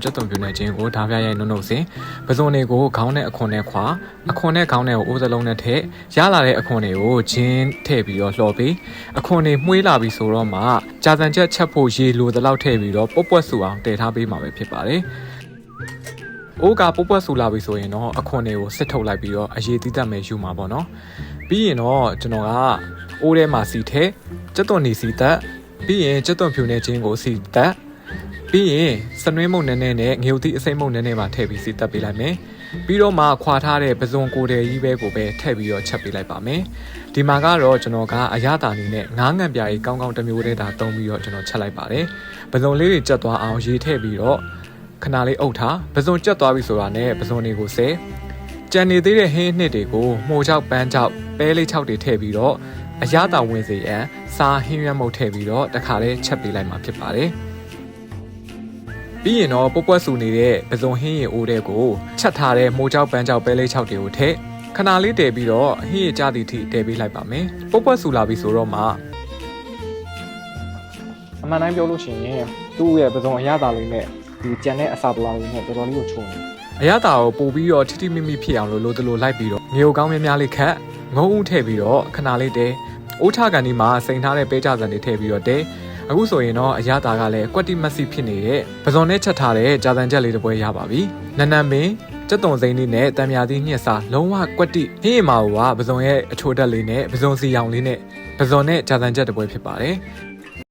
ကျက်သွန်ပြူနေခြင်းကိုဓာပြရိုက်နှုတ်နှုတ်စဉ်ပဇွန်တွေကိုခေါင်းနဲ့အခွန်နဲ့ခွာအခွန်နဲ့ခေါင်းနဲ့ကိုအိုးစလုံးနဲ့ထည့်ရလာတဲ့အခွန်တွေကိုဂျင်းထည့်ပြီးတော့လှော်ပြီးအခွန်တွေမှုေးလာပြီးဆိုတော့မှကြာစံချက်ချက်ဖို့ရေလိုတလောက်ထည့်ပြီးတော့ပုတ်ပွက်ဆူအောင်တည်ထားပေးမှာပဲဖြစ်ပါတယ်။အိုးကပုတ်ပွက်ဆူလာပြီဆိုရင်တော့အခွန်တွေကိုစစ်ထုတ်လိုက်ပြီးတော့အရေးသီးသတ်မယ်ယူမှာပေါ့နော်။ပြီးရင်တော့ကျွန်တော်ကအိုးထဲမှာစီထည့်ကျက်သွန်နေစီသက်ပြီးရင်ကျက်သွန်ဖြူနေခြင်းကိုစီသက်ပြီးရင်စနွေးမုံနည်းနည်းနဲ့ငရုတ်သီးအစိမ့်မုံနည်းနည်းပါထည့်ပြီးစီတက်ပေးလိုက်မယ်ပြီးတော့မှခွာထားတဲ့ပဇွန်ကိုယ်တည်းကြီးပဲကိုပဲထည့်ပြီးတော့ချက်ပေးလိုက်ပါမယ်ဒီမှာကတော့ကျွန်တော်ကအရသာအနေနဲ့ငားငံပြားကြီးကောင်းကောင်းတစ်မျိုးတည်းသာသုံးပြီးတော့ကျွန်တော်ချက်လိုက်ပါတယ်ပဇွန်လေးတွေကျက်သွားအောင်ရေထည့်ပြီးတော့ခဏလေးအုပ်ထားပဇွန်ကျက်သွားပြီဆိုတာနဲ့ပဇွန်တွေကိုဆဲကြံနေသေးတဲ့ဟင်းနှစ်တွေကိုမှုောချောက်ပန်းချောက်ပဲလေးချောက်တွေထည့်ပြီးတော့အရသာဝင်စေရန်စားဟင်းရွက်မုတ်ထည့်ပြီးတော့တခါလေးချက်ပေးလိုက်မှာဖြစ်ပါတယ်ပြီးရင်တော့ပုတ်ပွက်ဆူနေတဲ့ပဇွန်ဟင်းရည်အိုးတဲ့ကိုချက်ထားတဲ့မိုးကြောက်ပန်းကြောက်ပဲလေး6တွေကိုထည့်ခဏလေးတည်ပြီးတော့ဟင်းရည်ကြသည့်ထိတည်ပေးလိုက်ပါမယ်ပုတ်ပွက်ဆူလာပြီဆိုတော့မှအမှန်တိုင်းပြောလို့ရှိရင်သူ့ရဲ့ပဇွန်အရသာလေးနဲ့ဒီကြံတဲ့အစာပလာလေးနဲ့တော်တော်လေးကိုချုံတယ်အရသာကိုပို့ပြီးတော့ထိထိမိမိဖြစ်အောင်လို့တလို့လိုက်ပြီးတော့ငရုတ်ကောင်းများများလေးခတ်ငုံဦးထည့်ပြီးတော့ခဏလေးတည်အိုးထကန်ဒီမှာစိန်ထားတဲ့ပဲကြစံတွေထည့်ပြီးတော့တည်အခုဆိုရင်တော့အရသာကလည်းကွက်တိမက်ဆီဖြစ်နေတဲ့ပဇွန်နဲ့ချက်ထားတဲ့ကြာစံချက်လေးတစ်ပွဲရပါပြီနန်းနန်းပင်ကျက်သွန်စိမ့်လေးနဲ့တံမြာသီးညှက်စားလုံးဝကွက်တိဟင်းရမှာကပဇွန်ရဲ့အချိုတက်လေးနဲ့ပဇွန်စီရောင်လေးနဲ့ပဇွန်နဲ့ကြာစံချက်တစ်ပွဲဖြစ်ပါတယ်